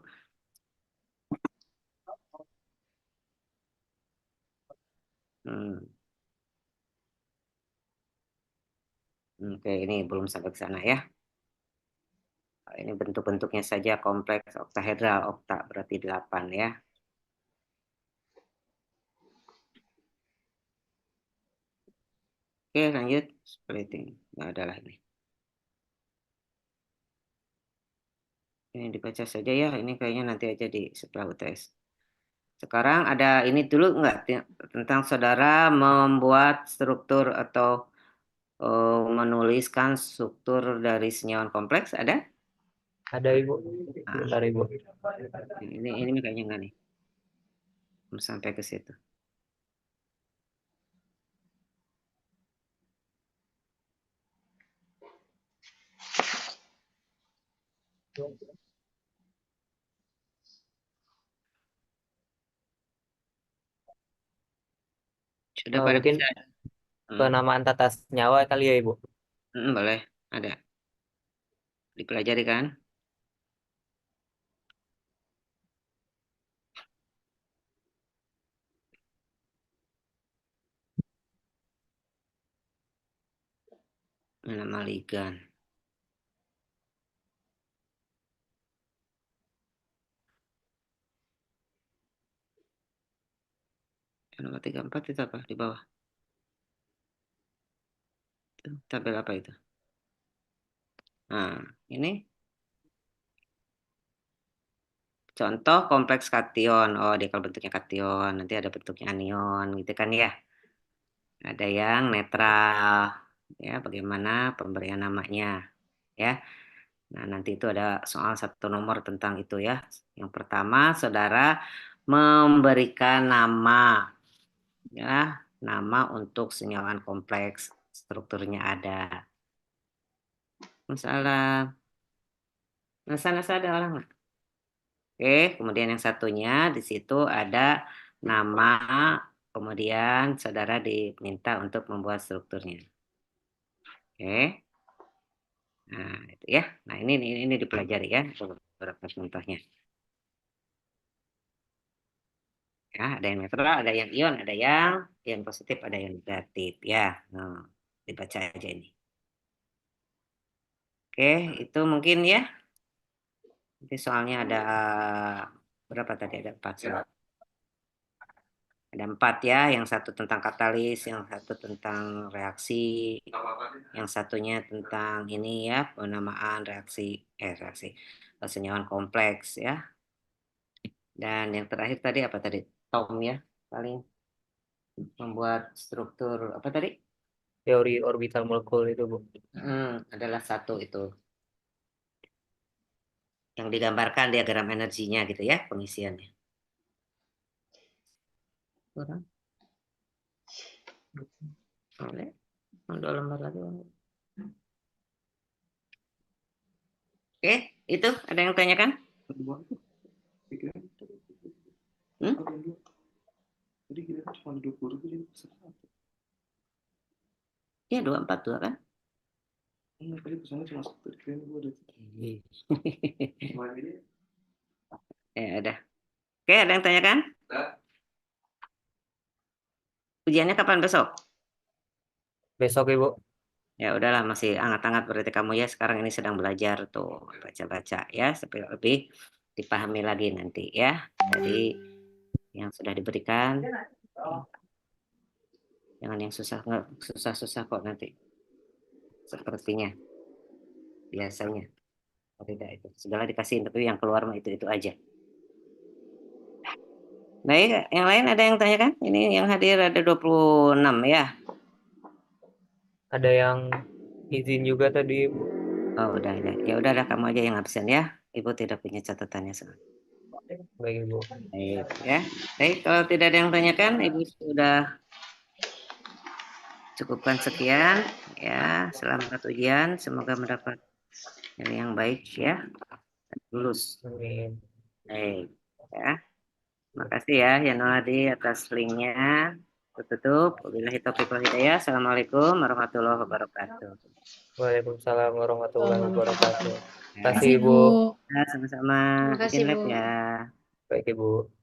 Hmm. Oke, ini belum sampai ke sana ya. Ini bentuk-bentuknya saja kompleks oktahedral, okta berarti 8 ya. Oke, lanjut. Splitting. Nggak ada lah ini. Ini dibaca saja ya. Ini kayaknya nanti aja di setelah UTS. Sekarang ada ini dulu nggak tentang saudara membuat struktur atau menuliskan struktur dari senyawa kompleks ada? Ada Ibu. Nah, Bentar Ibu. ini kayaknya enggak nih. Belum sampai ke situ. Sudah pada Mungkin bisa. Hmm. penamaan tata senyawa kali ya Ibu. Boleh, ada. Dipelajari kan? Nama ligan. Nomor 34 itu apa? Di bawah. Itu, tabel apa itu? Nah, ini contoh kompleks kation. Oh, dia kalau bentuknya kation, nanti ada bentuknya anion gitu kan ya. Ada yang netral. Ya, bagaimana pemberian namanya ya. Nah, nanti itu ada soal satu nomor tentang itu ya. Yang pertama, saudara memberikan nama ya, nama untuk senyawa kompleks, strukturnya ada. Masalah, nasa ada orang nggak? Oke, kemudian yang satunya di situ ada nama, kemudian saudara diminta untuk membuat strukturnya. Oke, nah itu ya. Nah ini dipelajari ya beberapa contohnya. Ya, ada yang netral, ada yang ion, ada yang positif, ada yang negatif ya. Nah, dibaca aja ini. Oke, itu mungkin ya. Nanti soalnya ada berapa tadi? Ada 4 soal. Ada 4 ya, yang satu tentang katalis, yang satu tentang reaksi, yang satunya tentang ini ya, penamaan reaksi senyawa kompleks ya. Dan yang terakhir tadi apa tadi? Tom ya, paling membuat struktur apa tadi? teori orbital molekul itu, Bu. Adalah satu itu yang digambarkan diagram energinya gitu ya, pengisiannya. Kurang. Boleh. 2 lembar lagi. Oke, itu ada yang tanyakan? Hmm? Jadi kita cuma 20 jadi peserta. Ya 242 kan? Tadi pesannya cuma satu, kira gue ada. Ya ada. Oke, ada yang tanyakan? Ujiannya kapan besok? Besok, Ibu. Ya udahlah, masih hangat-hangat berarti kamu ya, sekarang ini sedang belajar tuh baca-baca ya supaya lebih dipahami lagi nanti ya dari yang sudah diberikan. Jangan yang susah kok nanti. Sepertinya biasanya. Tidak itu. Segala dikasih tapi yang keluar mah itu aja. Baik, yang lain ada yang tanyakan? Ini yang hadir ada 26 ya. Ada yang izin juga tadi, Bu. Oh, udah. Ya udahlah kamu aja yang absen ya. Ibu tidak punya catatannya soal. Baik, Ibu. Baik ya. Baik, kalau tidak ada yang tanyakan, Ibu sudah cukupkan sekian ya. Selamat ujian, semoga mendapat nilai yang baik ya. Lulus. Amin. Baik ya. Makasih ya Yanoladi atas linknya. Tutup. Wabillahi taufiq wal hidayah. Assalamualaikum warahmatullahi wabarakatuh. Waalaikumsalam warahmatullahi wabarakatuh. Terima Ya, kasih, Ibu. sama-sama. Terima kasih, Izin lab Bu. ya. Baik, Ibu.